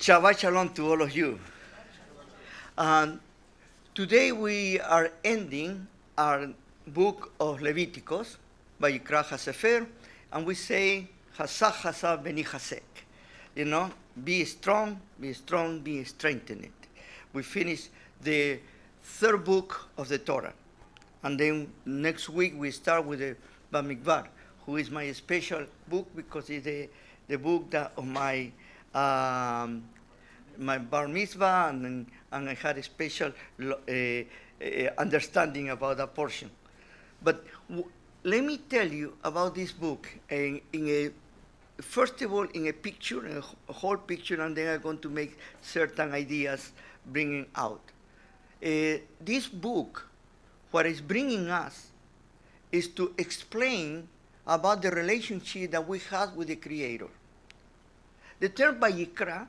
Shabbat Shalom to all of you. Today we are ending our book of Leviticus by Yikra HaSefer, and we say, Hasach Hasach Beni Hasek. You know, be strong, be strengthened. We finish the third book of the Torah. And then next week we start with the Bamidbar, who is my special book because it's the book of my my bar mitzvah, and I had a special understanding about that portion. But let me tell you about this book first of all, in a picture, in a whole picture, and then I'm going to make certain ideas bringing out. This book, what it's bringing us is to explain about the relationship that we have with the Creator. The term Vayikra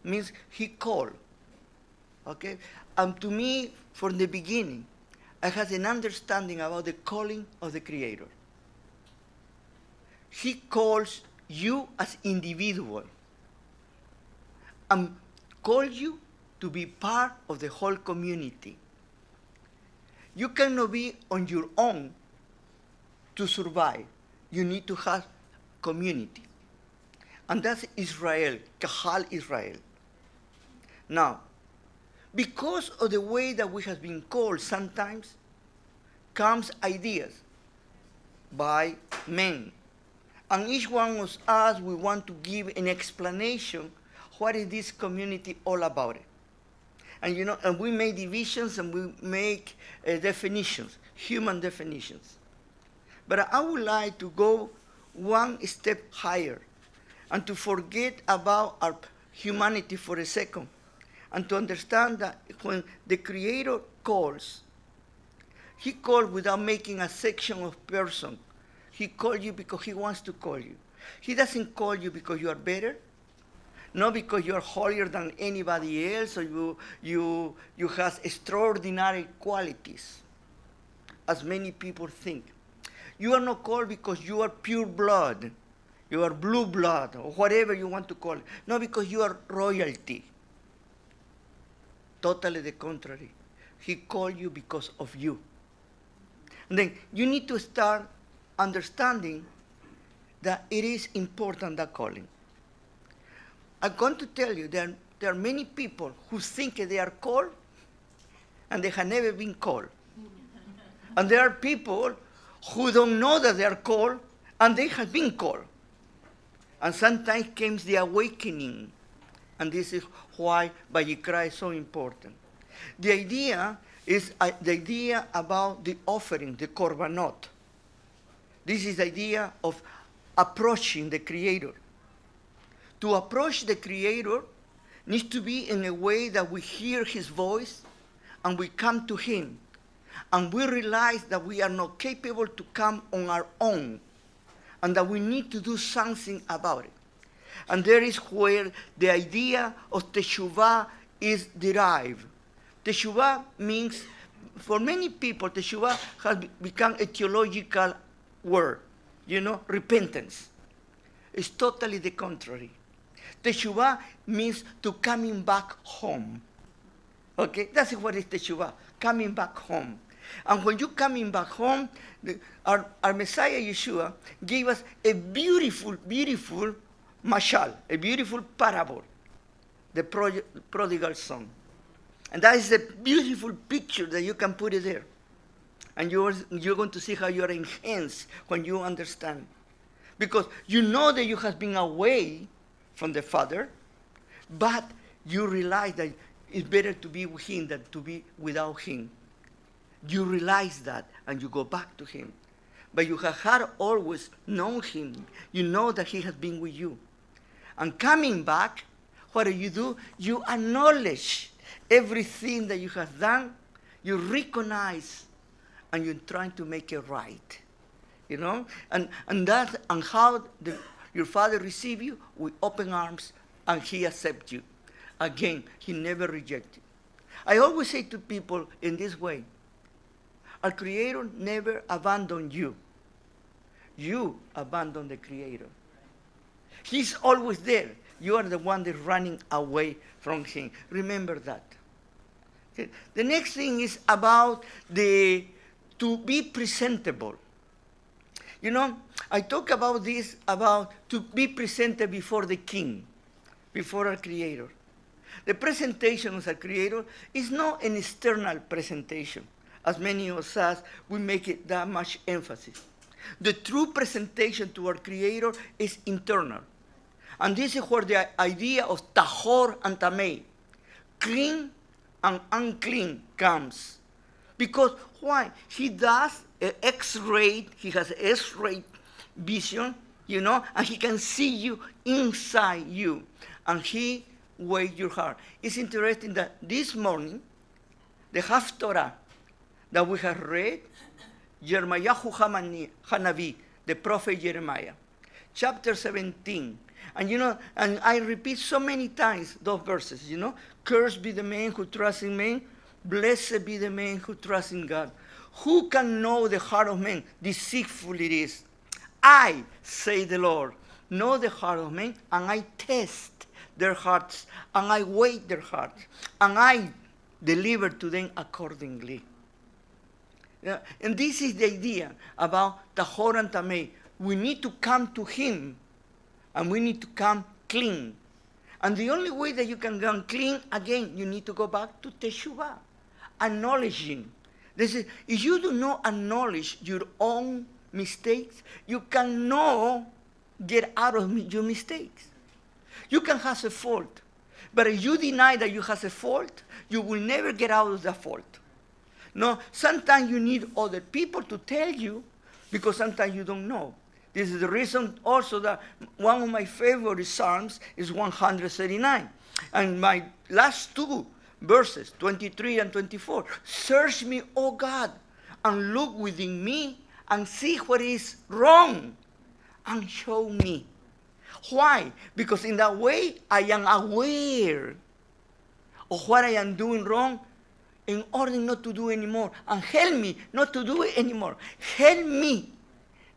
means he called, okay? And to me, from the beginning, I had an understanding about the calling of the Creator. He calls you as individual and calls you to be part of the whole community. You cannot be on your own to survive. You need to have community. And that's Israel, Kahal Israel. Now, because of the way that we have been called, sometimes comes ideas by men. And each one of us, we want to give an explanation, what is this community all about it? And you know, and we make divisions and we make definitions, human definitions. But I would like to go one step higher and to forget about our humanity for a second, and to understand that when the Creator calls, he calls without making a section of person. He calls you because he wants to call you. He doesn't call you because you are better, not because you are holier than anybody else, or you have extraordinary qualities, as many people think. You are not called because you are pure blood, you are blue blood, or whatever you want to call it. Not because you are royalty. Totally the contrary. He called you because of you. And then you need to start understanding that it is important, that calling. I'm going to tell you that there are many people who think they are called and they have never been called. And there are people who don't know that they are called and they have been called. And sometimes comes the awakening. And this is why Vayikra is so important. The idea is the idea about the offering, the korbanot. This is the idea of approaching the Creator. To approach the Creator needs to be in a way that we hear his voice and we come to him. And we realize that we are not capable to come on our own and that we need to do something about it. And there is where the idea of teshuvah is derived. Teshuvah means, for many people, teshuvah has become a theological word, you know, repentance. It's totally the contrary. Teshuvah means to coming back home. Okay, that's what is teshuvah, coming back home. And when you're coming back home, our Messiah Yeshua gave us a beautiful, beautiful mashal, a beautiful parable, the prodigal son. And that is a beautiful picture that you can put it there. And you're going to see how you are enhanced when you understand. Because you know that you have been away from the Father, but you realize that it's better to be with him than to be without him. You realize that, and you go back to him. But you have had always known him. You know that he has been with you. And coming back, what do? You acknowledge everything that you have done. You recognize, and you're trying to make it right. You know? And how your Father receives you with open arms, and he accepts you. Again, he never rejects you. I always say to people in this way, our Creator never abandoned you. You abandon the Creator. He's always there. You are the one that's running away from him. Remember that. Okay. The next thing is about to be presentable. You know, I talk about this, about to be presented before the king, before our Creator. The presentation of our Creator is not an external presentation, as many of us, we make it that much emphasis. The true presentation to our Creator is internal. And this is where the idea of tahor and tamei, clean and unclean, comes. Because why? He does an X-ray, he has X-ray vision, you know, and he can see you inside you. And he weighs your heart. It's interesting that this morning, the half Torah that we have read, Jeremiah Hanavi, the prophet Jeremiah, chapter 17. And you know, and I repeat so many times those verses, you know, cursed be the man who trusts in man, blessed be the man who trusts in God. Who can know the heart of man? Deceitful it is. I, say the Lord, know the heart of men, and I test their hearts, and I weigh their hearts, and I deliver to them accordingly. Yeah, and this is the idea about tahor and tamei. We need to come to him, and we need to come clean. And the only way that you can come clean, again, you need to go back to teshuvah, acknowledging. This is, if you do not acknowledge your own mistakes, you cannot get out of your mistakes. You can have a fault, but if you deny that you have a fault, you will never get out of that fault. No, sometimes you need other people to tell you, because sometimes you don't know. This is the reason also that one of my favorite Psalms is 139. And my last two verses, 23 and 24, search me, O God, and look within me and see what is wrong and show me. Why? Because in that way I am aware of what I am doing wrong in order not to do anymore. And help me not to do it anymore. Help me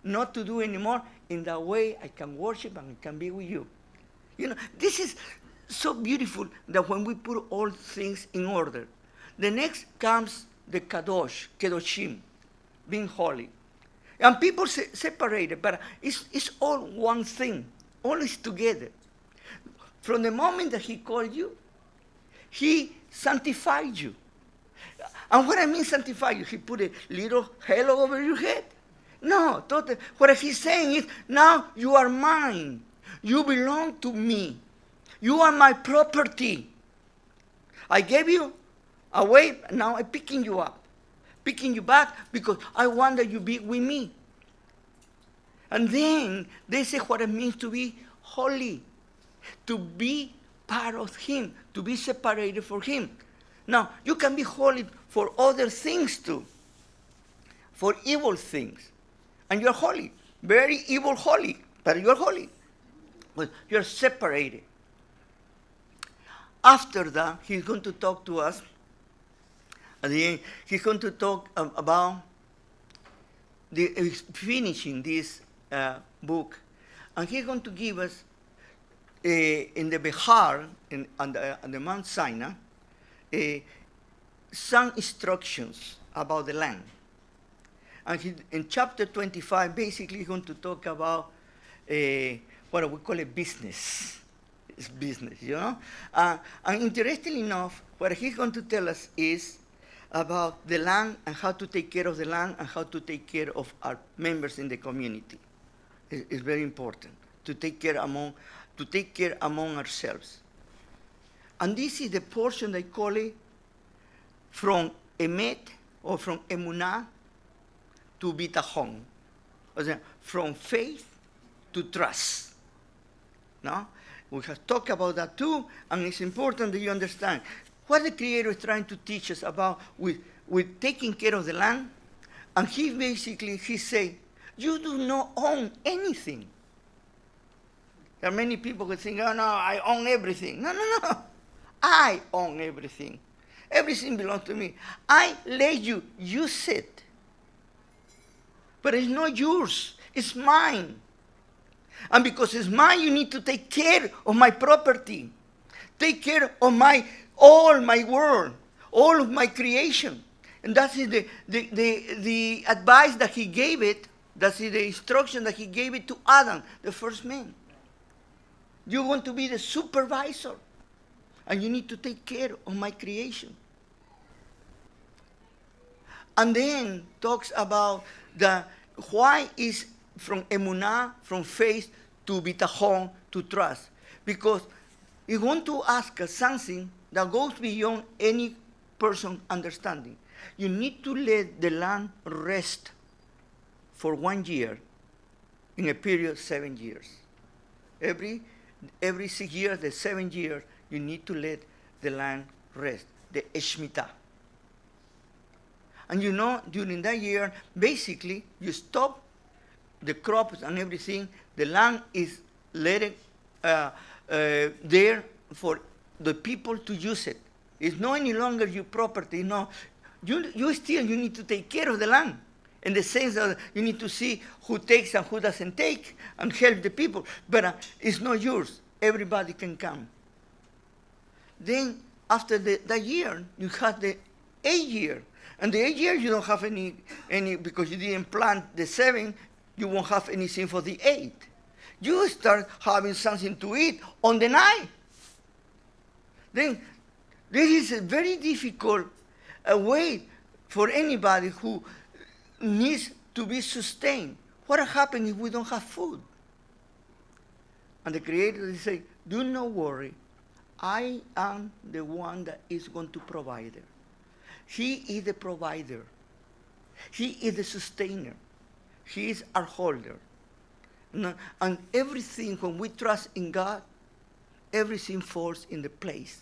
not to do anymore. In that way I can worship and I can be with you. You know, this is so beautiful that when we put all things in order. The next comes the kadosh, kedoshim, being holy. And people separate it, but it's all one thing. All is together. From the moment that he called you, he sanctified you. And what I mean sanctify you, he put a little halo over your head. No, what he's saying is, now you are mine. You belong to me. You are my property. I gave you away, now I'm picking you up. Picking you back because I want that you be with me. And then they say what it means to be holy, to be part of him, to be separated from him. Now, you can be holy for other things too, for evil things. And you're holy, very evil holy, but you're holy. But you're separated. After that, he's going to talk to us. At the end, he's going to talk about finishing this book. And he's going to give us, in the Behar, on the Mount Sinai, some instructions about the land. And in chapter 25, basically he's going to talk about what we call a business. It's business, you know? And interestingly enough, what he's going to tell us is about the land and how to take care of the land and how to take care of our members in the community. It's very important to take care among ourselves. And this is the portion they call it from emet or from emunah to bitachon, from faith to trust. No? We have talked about that too, and it's important that you understand what the Creator is trying to teach us about with taking care of the land. And he say, you do not own anything. There are many people who think, oh no, I own everything. No. I own everything. Everything belongs to me. I let you use it. But it's not yours, it's mine. And because it's mine, you need to take care of my property. Take care of all my world, all of my creation. And that is the advice that he gave it. That's the instruction that he gave it to Adam, the first man. You want to be the supervisor. And you need to take care of my creation. And then talks about why is from emunah, from faith, to bitachon, to trust. Because you want to ask us something that goes beyond any person's understanding. You need to let the land rest for 1 year in a period of 7 years. Every 6 years, the 7 years, you need to let the land rest, the Shemitah. And during that year, basically, you stop the crops and everything. The land is let there for the people to use it. It's not any longer your property. No, you need to take care of the land, in the sense that you need to see who takes and who doesn't take and help the people. But it's not yours. Everybody can come. Then after that year, you have the 8th year. And the 8th year, you don't have any, because you didn't plant the 7, you won't have anything for the 8th. You start having something to eat on the 9th. Then this is a very difficult way for anybody who needs to be sustained. What happens if we don't have food? And the Creator say, do not worry. I am the one that is going to provide it. He is the provider. He is the sustainer. He is our holder. And everything, when we trust in God, everything falls in the place.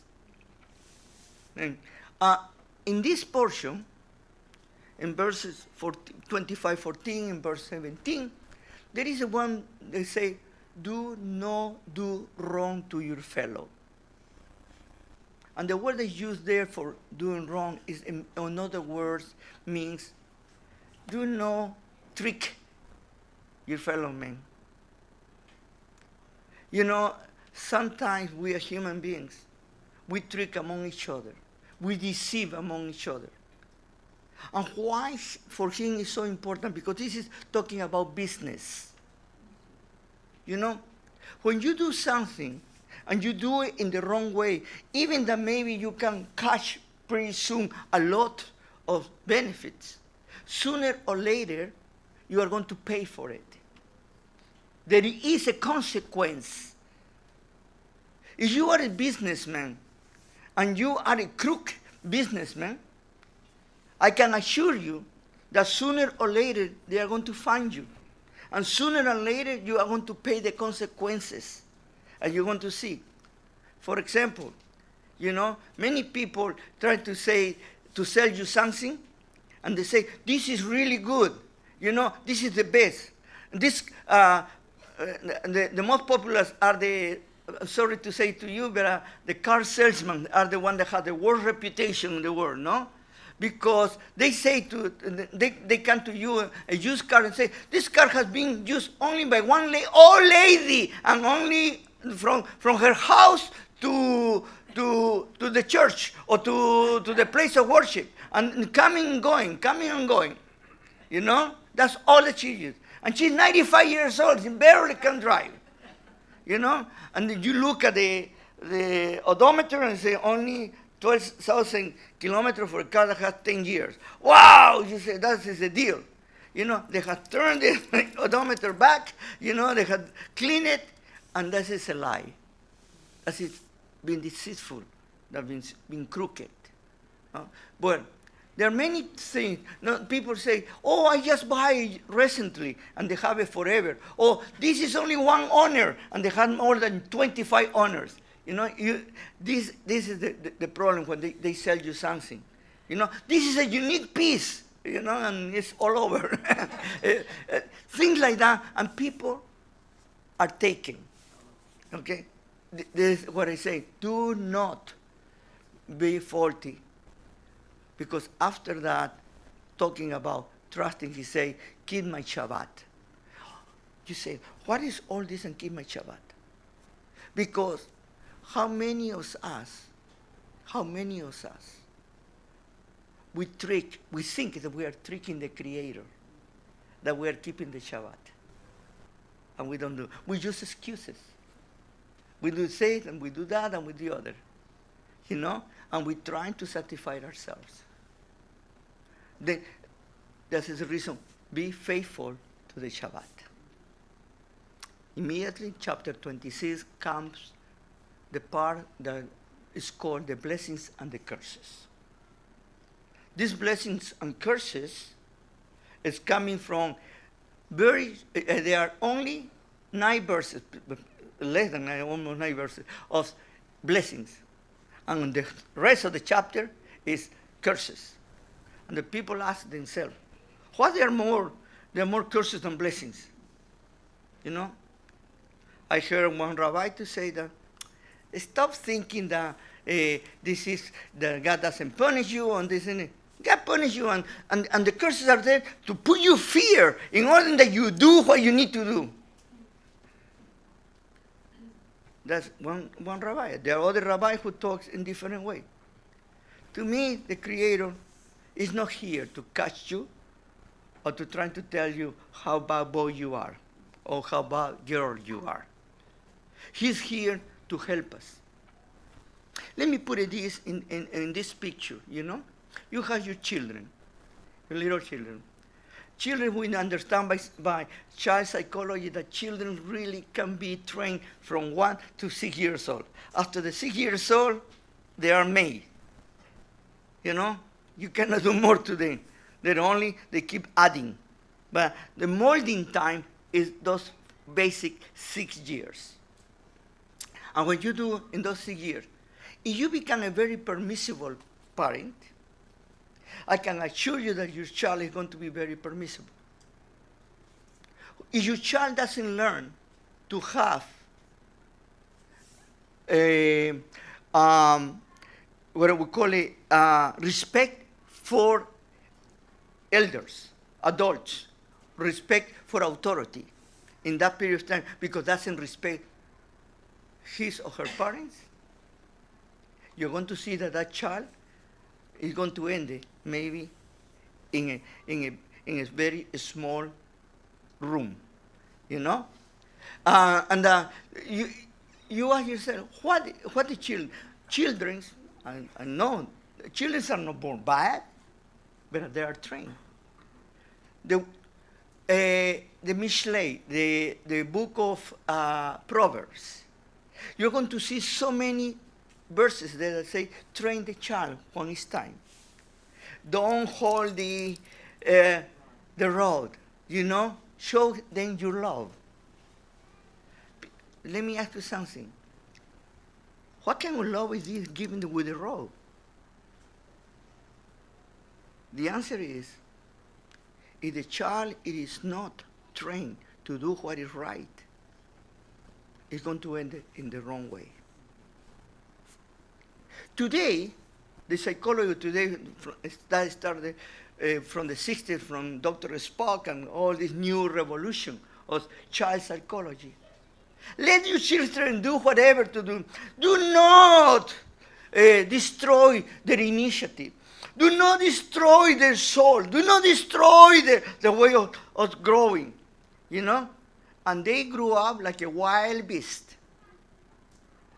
And, in this portion, in verses 25:14 and verse 17, there is one they say, do not do wrong to your fellow. And the word that's used there for doing wrong is, in other words, means do not trick your fellow man. Sometimes we as human beings, we trick among each other. We deceive among each other. And why for him is so important? Because this is talking about business. When you do something, and you do it in the wrong way, even that maybe you can catch pretty soon a lot of benefits, sooner or later, you are going to pay for it. There is a consequence. If you are a businessman, and you are a crook businessman, I can assure you that sooner or later, they are going to find you. And sooner or later, you are going to pay the consequences. And you're going to see. For example, many people try to sell you something, and they say, this is really good. This is the best. This, the most popular are sorry to say to you, but the car salesmen are the ones that have the worst reputation in the world, no? Because they say they come to you, a used car, and say, this car has been used only by one old lady, and only from her house to the church or to the place of worship, and coming and going. That's all that she uses. And she's 95 years old, she barely can drive. And you look at the odometer and say only 12,000 kilometers for a car that has 10 years. Wow, you say that is a deal. They have turned the odometer back, they have cleaned it, and that is a lie. That is being deceitful, that means being crooked. But there are many things. People say, oh, I just buy it recently, and they have it forever. Oh, this is only one owner, and they have more than 25 owners. This is the problem when they sell you something. This is a unique piece, and it's all over. Things like that, and people are taken. Okay? This is what I say. Do not be faulty. Because after that, talking about trusting, he say, keep my Shabbat. You say, what is all this and keep my Shabbat? Because how many of us, we think that we are tricking the Creator, that we are keeping the Shabbat. And we don't do. We use excuses. We do this and we do that and we do the other. And we're trying to satisfy ourselves. Then, that is the reason. Be faithful to the Shabbat. Immediately, chapter 26 comes the part that is called the blessings and the curses. These blessings and curses is coming from there are only 9 verses, less than 9, almost 9 verses of blessings. And the rest of the chapter is curses. And the people ask themselves, why there are more curses than blessings? I heard one rabbi to say that, stop thinking that this is that God doesn't punish you on this and God punishes you and the curses are there to put you fear in order that you do what you need to do. That's one rabbi. There are other rabbis who talk in different way. To me, the Creator is not here to catch you or to try to tell you how bad boy you are or how bad girl you are. He's here to help us. Let me put this in this picture, You have your children, your little children. Children, we understand by child psychology that children really can be trained from 1 to 6 years old. After the 6 years old, they are made. You cannot do more to them. They keep adding. But the molding time is those basic 6 years. And what you do in those 6 years, if you become a very permissible parent, I can assure you that your child is going to be very permissible. If your child doesn't learn to have what we call respect for elders, adults, respect for authority in that period of time, because doesn't respect his or her parents, you're going to see that child is going to end maybe in a very small room, you ask yourself, what the children, I know, children are not born bad, but they are trained. The Mishlei, the book of Proverbs, you're going to see so many verses that say, train the child when it's time. Don't hold the road, show them your love. Let me ask you something. What kind of love is this given with the road? The answer is, if the child is not trained to do what is right, it's going to end in the wrong way. Today, the psychology today that started from the 60s, from Dr. Spock and all this new revolution of child psychology. Let your children do whatever to do. Do not destroy their initiative. Do not destroy their soul. Do not destroy the way of growing, And they grew up like a wild beast.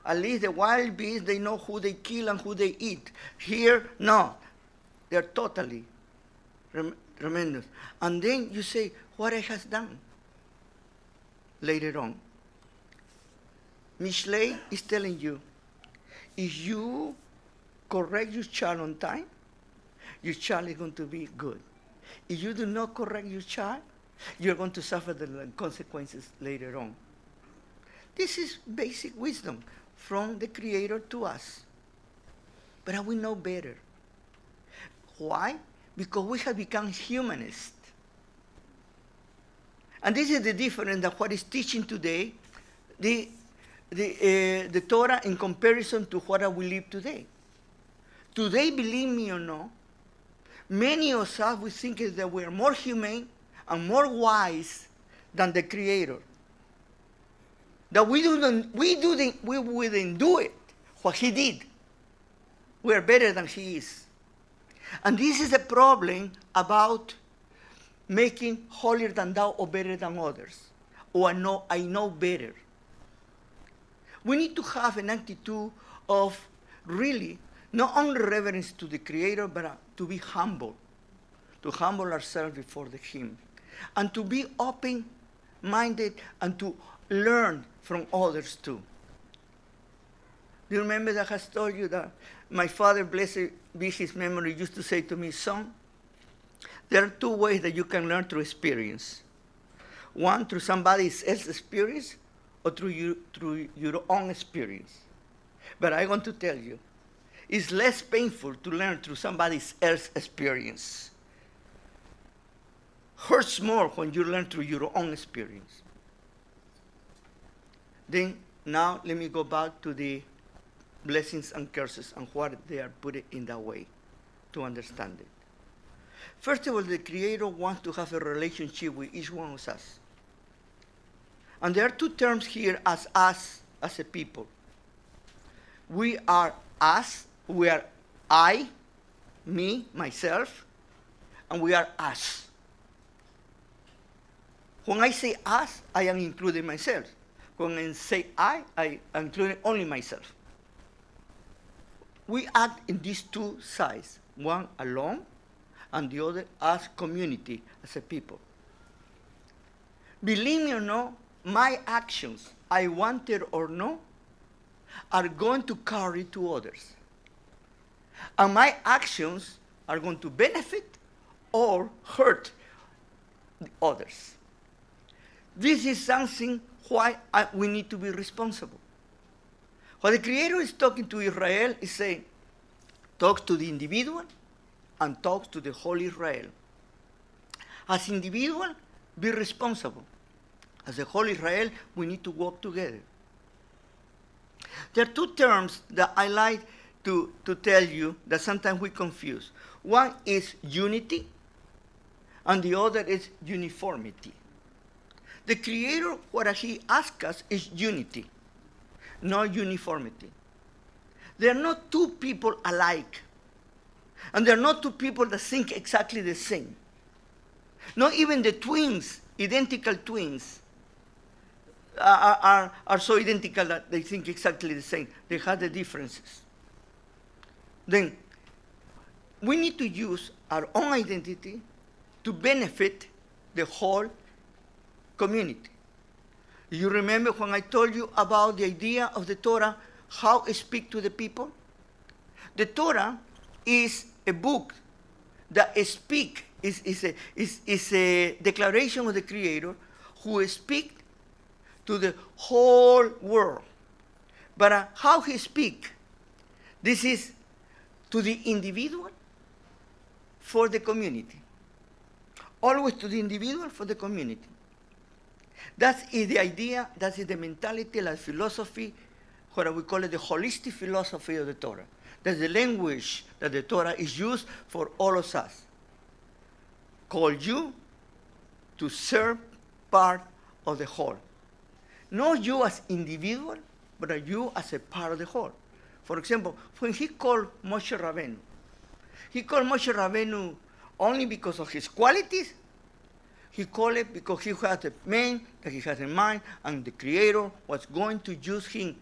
At least the wild beasts, they know who they kill and who they eat. Here, no. They're totally tremendous. And then you say, what I has done? Later on, Mishlei is telling you, if you correct your child on time, your child is going to be good. If you do not correct your child, you're going to suffer the consequences later on. This is basic wisdom from the Creator to us. But we know better. Why? Because we have become humanist. And this is the difference that what is teaching today, the Torah in comparison to what we live today. Today, believe me or not, many of us, we think that we are more humane and more wise than the Creator. that we wouldn't do it, what he did. We are better than he is. And this is a problem about making holier than thou or better than others. Or I know better. We need to have an attitude of really not only reverence to the Creator, but to be humble, to humble ourselves before Him, and to be open-minded and to learn from others too. Do you remember that I has told you that my father, blessed be his memory, used to say to me, son, there are two ways that you can learn through experience. One, through somebody else's experience, or through your own experience. But I want to tell you, it's less painful to learn through somebody else's experience. Hurts more when you learn through your own experience. Then, now let me go back to the blessings and curses and what they are put in that way to understand it. First of all, the Creator wants to have a relationship with each one of us. And there are two terms here as us, as a people. We are us, we are I, me, myself, and we are us. When I say us, I am including myself. When I say I am including only myself. We act in these two sides, one alone, and the other as community, as a people. Believe me or not, my actions, I want it or not, are going to carry to others. And my actions are going to benefit or hurt others. This is something why we need to be responsible. What the Creator is talking to Israel is saying, talk to the individual and talk to the whole Israel. As individual, be responsible. As a whole Israel, we need to work together. There are two terms that I like to tell you that sometimes we confuse. One is unity, and the other is uniformity. The Creator, what He asks us is unity, not uniformity. There are not two people alike, and there are not two people that think exactly the same. Not even the twins, identical twins, are so identical that they think exactly the same. They have the differences. Then, we need to use our own identity to benefit the whole community. You remember when I told you about the idea of the Torah, how it speaks to the people? The Torah is a book that speaks, is a declaration of the Creator who speaks to the whole world. But how he speaks, this is to the individual for the community. Always to the individual for the community. That is the idea, that is the mentality, the philosophy, what we call it the holistic philosophy of the Torah. That's the language that the Torah is used for all of us. Call you to serve part of the whole. Not you as individual, but you as a part of the whole. For example, when he called Moshe Rabbeinu, he called Moshe Rabbeinu only because of his qualities. He called it because he had a man that he had in mind, and the Creator was going to use him.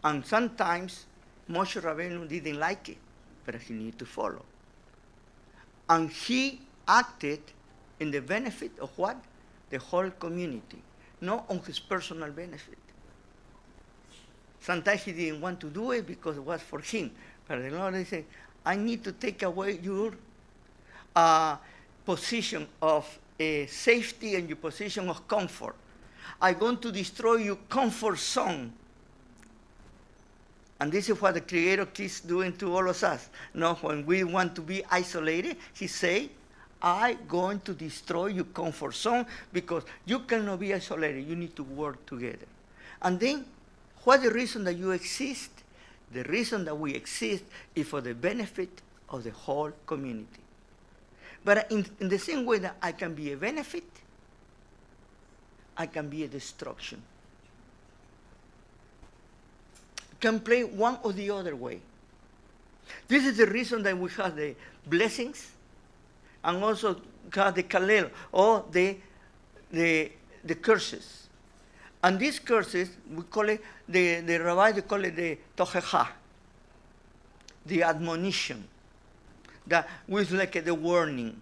And sometimes Moshe Rabbeinu didn't like it, but he needed to follow. And he acted in the benefit of what? The whole community, not on his personal benefit. Sometimes he didn't want to do it because it was for him. But the Lord said, I need to take away your position of safety and your position of comfort. I'm going to destroy your comfort zone. And this is what the Creator keeps doing to all of us. Now, when we want to be isolated, He says, I'm going to destroy your comfort zone because you cannot be isolated. You need to work together. And then, what's the reason that you exist? The reason that we exist is for the benefit of the whole community. But in the same way that I can be a benefit, I can be a destruction. can play one or the other way. This is the reason that we have the blessings and also have the kalel, or the curses. And these curses, we call it, the Rabbi, they call it the tochecha, the admonition, that with like the warning.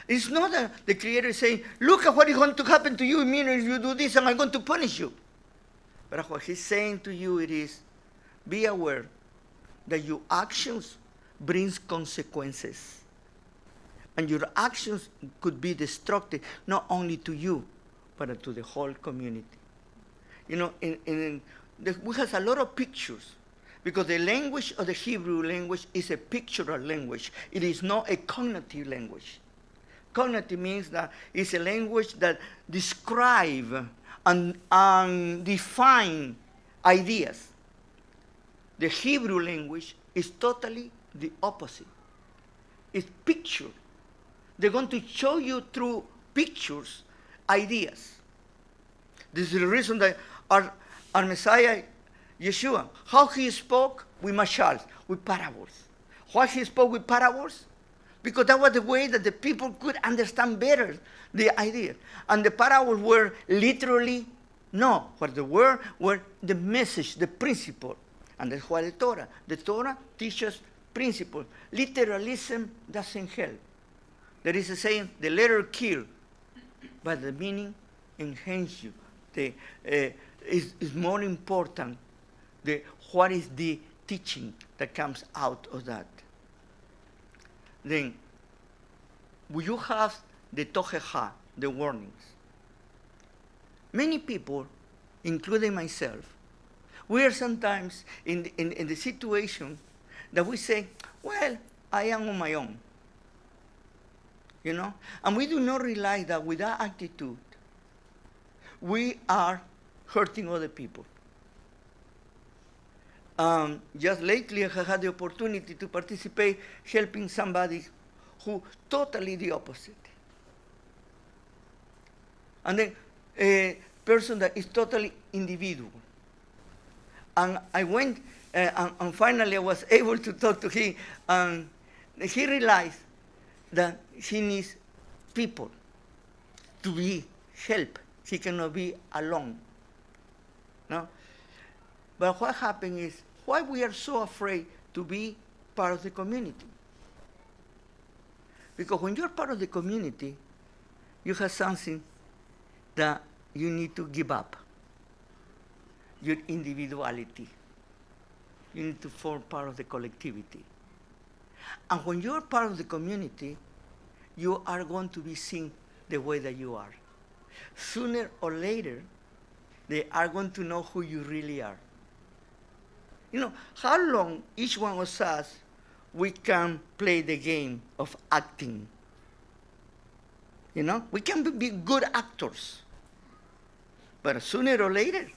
It's not that the Creator is saying, look at what is going to happen to you if you do this, and I'm going to punish you. But what he's saying to you, it is, be aware that your actions brings consequences. And your actions could be destructive, not only to you, but to the whole community. We have a lot of pictures, because the language of the Hebrew language is a pictorial language. It is not a cognitive language. Cognitive means that it's a language that describes and defines ideas. The Hebrew language is totally the opposite. It's picture. They're going to show you through pictures ideas. This is the reason that our Messiah, Yeshua, how he spoke with mashals, with parables. Why he spoke with parables? Because that was the way that the people could understand better the idea. And the parables were literally, no, what they were the message, the principle. And that's why the Torah teaches principles. Literalism doesn't help. There is a saying, the letter kill, but the meaning enhance you. Is more important, what is the teaching that comes out of that. Then, you have the tochecha, the warnings. Many people, including myself, we are sometimes in the situation that we say, well, I am on my own. And we do not realize that with that attitude, we are hurting other people. Just lately, I had the opportunity to participate helping somebody who totally the opposite. And then a person that is totally individual. And I went, and finally I was able to talk to him, and he realized that he needs people to be helped. He cannot be alone. No? But what happened is, why we are so afraid to be part of the community? Because when you're part of the community, you have something that you need to give up. Your individuality. You need to form part of the collectivity. And when you're part of the community, you are going to be seen the way that you are. Sooner or later, they are going to know who you really are. How long each one of us, we can play the game of acting. We can be good actors. But sooner or later,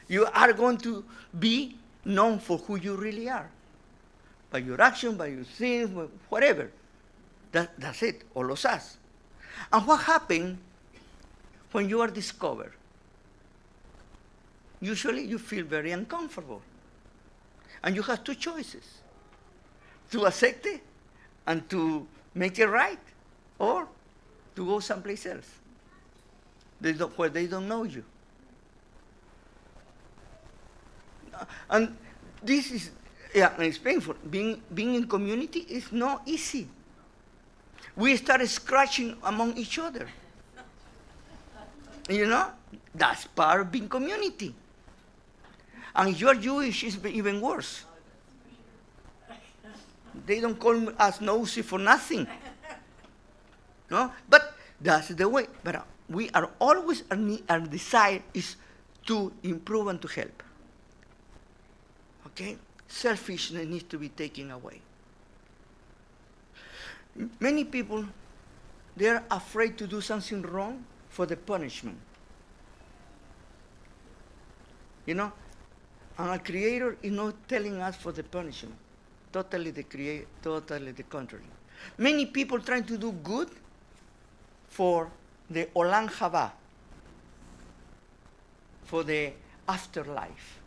you are going to be known for who you really are. By your action, by your things, whatever. That's it, all of us. And what happens when you are discovered? Usually you feel very uncomfortable. And you have two choices. To accept it and to make it right, or to go someplace else where they don't know you. And this is, it's painful. Being in community is not easy. We start scratching among each other. That's part of being community. And if you're Jewish, it's even worse. They don't call us nosy for nothing. No? But that's the way. But we are always, our desire is to improve and to help. Okay? Selfishness needs to be taken away. Many people, they're afraid to do something wrong for the punishment. And our Creator is not telling us for the punishment. Totally the contrary. Many people trying to do good for the Olam Haba, for the afterlife.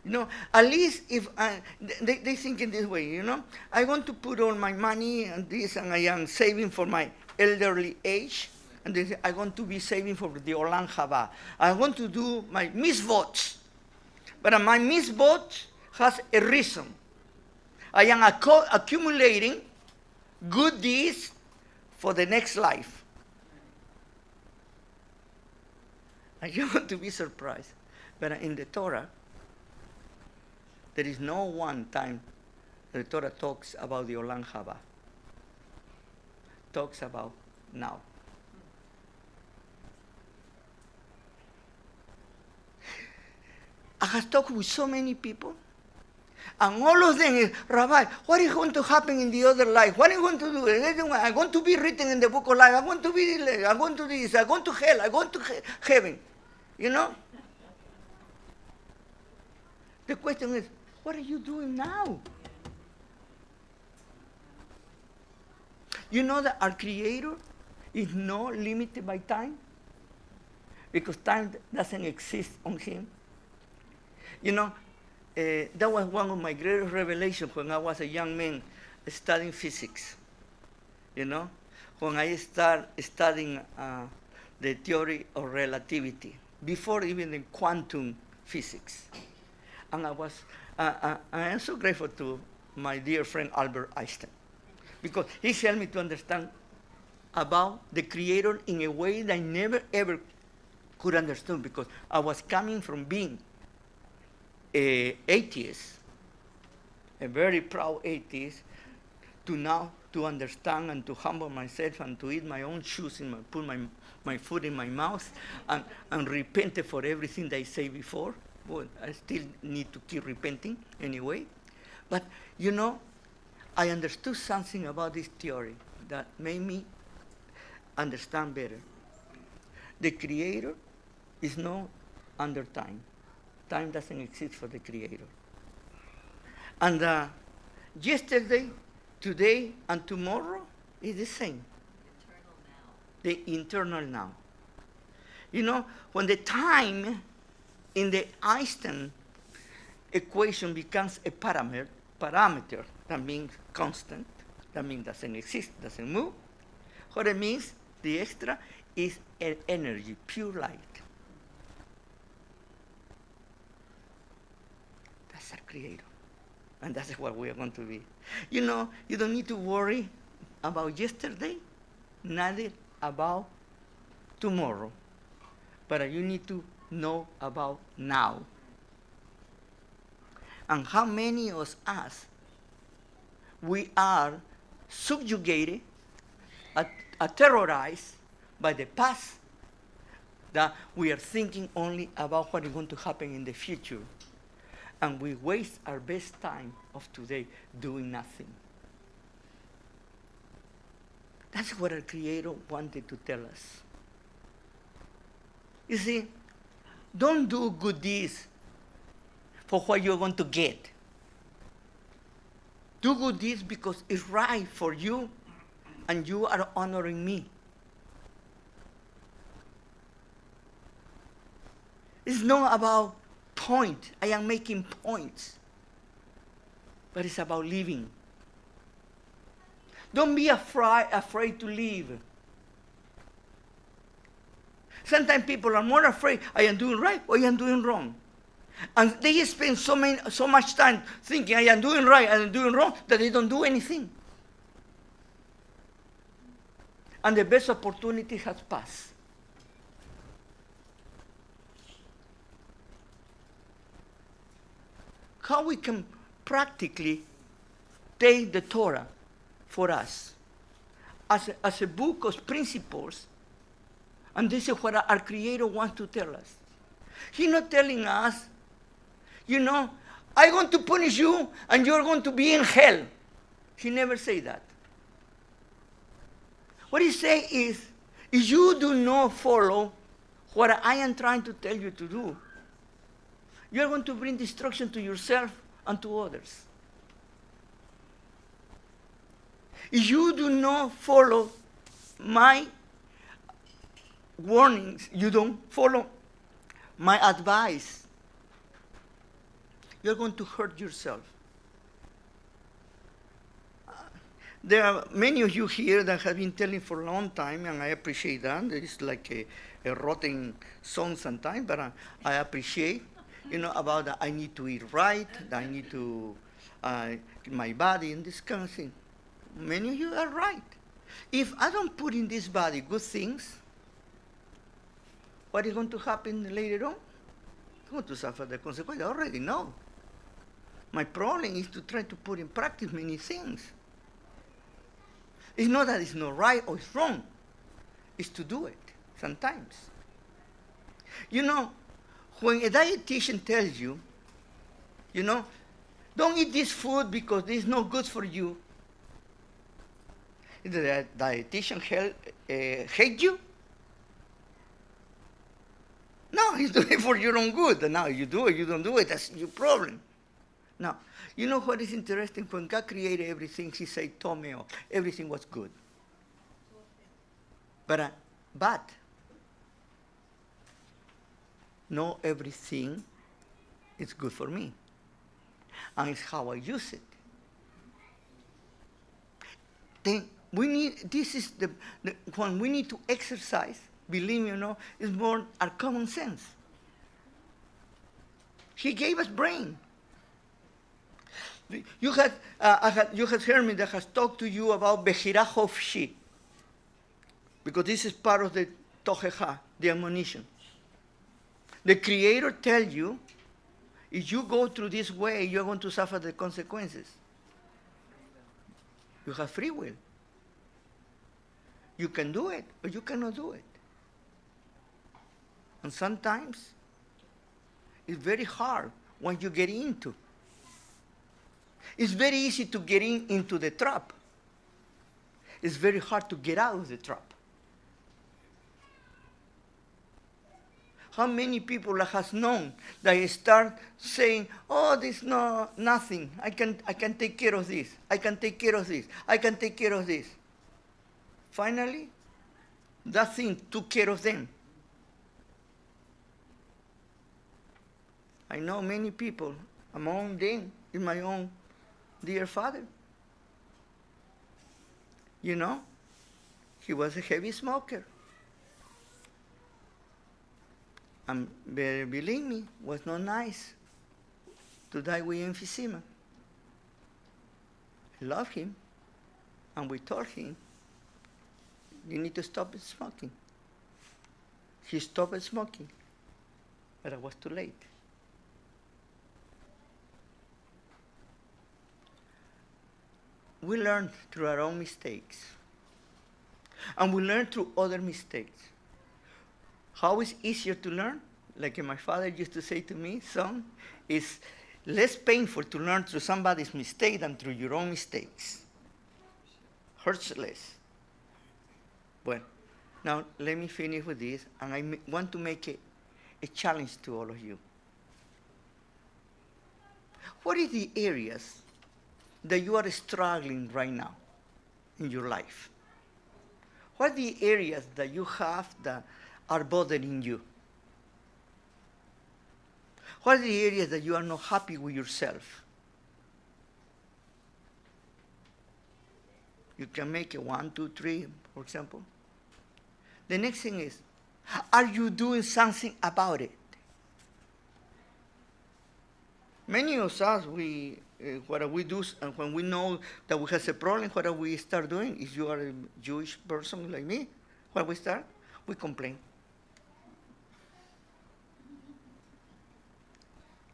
You know, at least if they think in this way, I want to put all my money and this, and I am saving for my elderly age, and they say, I want to be saving for the Olam Haba. I want to do my mitzvot. But my mitzvot has a reason. I am accumulating good deeds for the next life. And you want to be surprised. But in the Torah, there is no one time the Torah talks about the Olam Haba. Talks about now. I have talked with so many people, and all of them is, Rabbi, what is going to happen in the other life? What are you going to do? I want to be written in the book of life. I want to be, I want to this. I want to hell. I want to heaven. You know? The question is, what are you doing now? You know that our Creator is not limited by time? Because time doesn't exist on Him. You know, that was one of my greatest revelations when I was a young man studying physics. You know, when I started studying the theory of relativity, before even the quantum physics. And I am so grateful to my dear friend Albert Einstein, because he helped me to understand about the Creator in a way that I never ever could understand, because I was coming from being an atheist, a very proud atheist, to now to understand and to humble myself and to eat my own shoes, put my foot in my mouth, and repent for everything that I say before. Well, I still need to keep repenting anyway. But, you know, I understood something about this theory that made me understand better. The Creator is not under time. Time doesn't exist for the Creator. And yesterday, today, and tomorrow is the same. The internal now. You know, when the time in the Einstein equation becomes a parameter, that means constant, that means doesn't exist, doesn't move. What it means, the extra is an energy, pure light. That's our Creator. And that's what we are going to be. You know, you don't need to worry about yesterday, neither about tomorrow. But you need to know about now. And how many of us, we are subjugated, terrorized by the past, that we are thinking only about what is going to happen in the future. And we waste our best time of today doing nothing. That's what our Creator wanted to tell us. You see, don't do good deeds for what you're going to get. Do good deeds because it's right for you and you are honoring me. It's not about point. I am making points. But it's about living. Don't be afraid to live. Sometimes people are more afraid, I am doing right or I am doing wrong. And they spend so much time thinking I am doing right, I am doing wrong, that they don't do anything. And the best opportunity has passed. How we can practically take the Torah for us as a book of principles. And this is what our Creator wants to tell us. He's not telling us, you know, I'm going to punish you and you're going to be in hell. He never said that. What he says is, if you do not follow what I am trying to tell you to do, you're going to bring destruction to yourself and to others. If you do not follow my warnings, you don't follow my advice, you're going to hurt yourself. There are many of you here that have been telling for a long time, and I appreciate that. It's like a rotten song sometimes, but I appreciate, about that I need to eat right, that I need to, my body, and this kind of thing. Many of you are right. If I don't put in this body good things, what is going to happen later on? I'm going to suffer the consequence. I already know. My problem is to try to put in practice many things. It's not that it's not right or it's wrong. It's to do it sometimes. When a dietitian tells you, don't eat this food because it's not good for you, did the dietitian hate you? No, he's doing it for your own good. And now you do it, you don't do it, that's your problem. Now, you know what is interesting? When God created everything, he said, Tomeo, everything was good. But not everything is good for me. And it's how I use it. Then this is when we need to exercise, believe me, is more our common sense. He gave us brain. You had heard me that has talked to you about Behar-Bechukotai, because this is part of the Tochecha, the admonition. The Creator tells you, if you go through this way, you're going to suffer the consequences. You have free will. You can do it, or you cannot do it. And sometimes, it's very hard when you get into. It's very easy to get into the trap. It's very hard to get out of the trap. How many people has known that start saying, oh, this no nothing. I can take care of this. I can take care of this. I can take care of this. Finally, that thing took care of them. I know many people, among them is my own dear father. He was a heavy smoker. And believe me, was not nice to die with emphysema. I love him, and we told him, you need to stop smoking. He stopped smoking, but it was too late. We learn through our own mistakes, and we learn through other mistakes. How is easier to learn? Like my father used to say to me, son, it's less painful to learn through somebody's mistake than through your own mistakes. Hurts less. Well, now let me finish with this, and I want to make a challenge to all of you. What are the areas that you are struggling right now in your life? What are the areas that you have that are bothering you? What are the areas that you are not happy with yourself? You can make it 1, 2, 3, for example. The next thing is, are you doing something about it? Many of us, what we do, and when we know that we have a problem, what we start doing, if you are a Jewish person like me, what we start? We complain.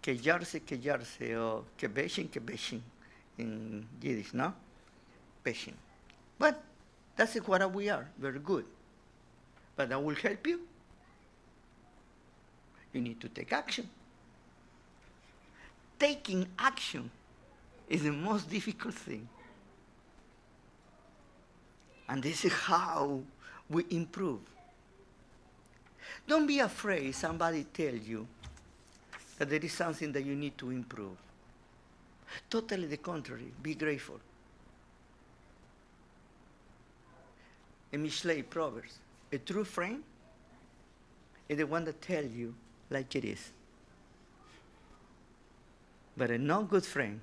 Quejarse, or kebeshin in Yiddish, no? Beshin. But that's what we are, very good. But that will help you. You need to take action. Taking action is the most difficult thing. And this is how we improve. Don't be afraid somebody tells you that there is something that you need to improve. Totally the contrary, be grateful. A Mishlei Proverbs, a true friend is the one that tells you like it is. But a not good friend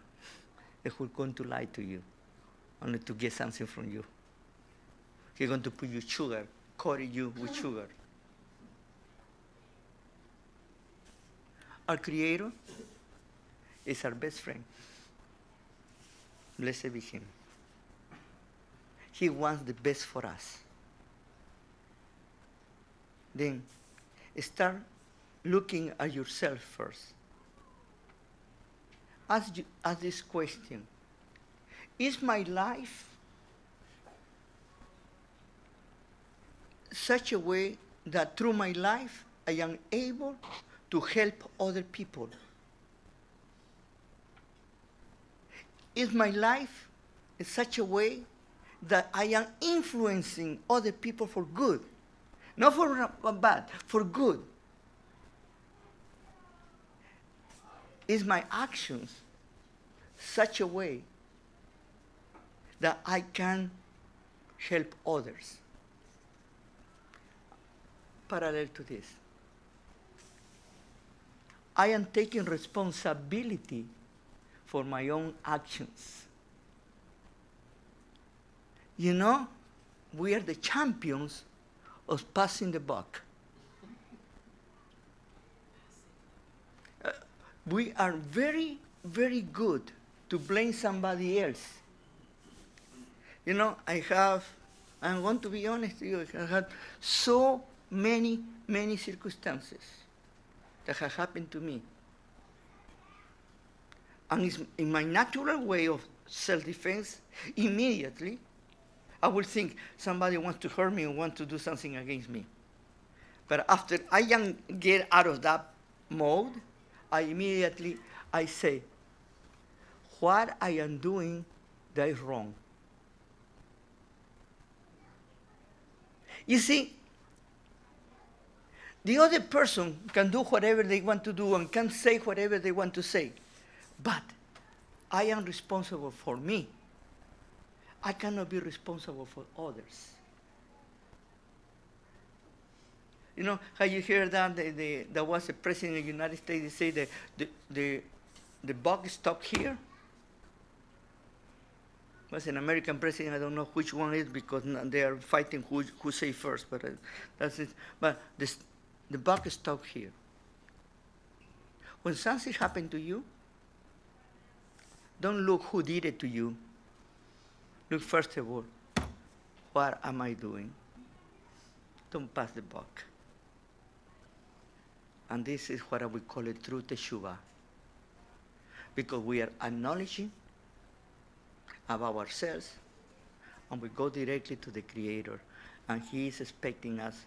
is who's going to lie to you only to get something from you. He's going to put you sugar, coat you with sugar. Our Creator is our best friend. Blessed be Him. He wants the best for us. Then start looking at yourself first. Ask this question. Is my life such a way that through my life I am able to help other people? Is my life in such a way that I am influencing other people for good? Not for bad, for good. Is my actions such a way that I can help others? Parallel to this, I am taking responsibility for my own actions. You know, we are the champions of passing the buck. We are very, very good to blame somebody else. You know, I want to be honest with you, I had so many circumstances that have happened to me. And it's in my natural way of self-defense, immediately, I will think somebody wants to hurt me and wants to do something against me. But after I get out of that mode, I immediately say, what I am doing that is wrong. You see, the other person can do whatever they want to do and can say whatever they want to say. But I am responsible for me. I cannot be responsible for others. You know how you hear that there was a president of the United States say that the buck stopped here? It was an American president, I don't know which one it is because they are fighting who say first, but that's it. But the buck stopped here. When something happened to you, don't look who did it to you. Look first of all, what am I doing? Don't pass the buck. And this is what we call it true teshuvah. Because we are acknowledging about ourselves, and we go directly to the Creator, and He is expecting us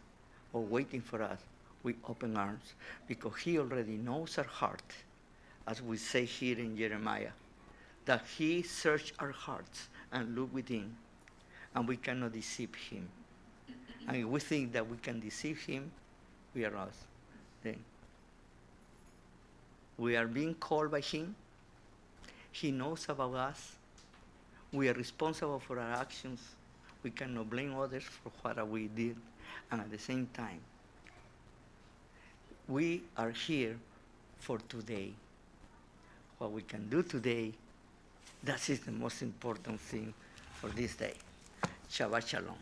or waiting for us with open arms, because He already knows our heart, as we say here in Jeremiah, that He searched our hearts and looked within, and we cannot deceive Him. And if we think that we can deceive Him, we are lost. Then we are being called by Him. He knows about us. We are responsible for our actions. We cannot blame others for what we did. And at the same time, we are here for today. What we can do today, that is the most important thing for this day. Shabbat Shalom.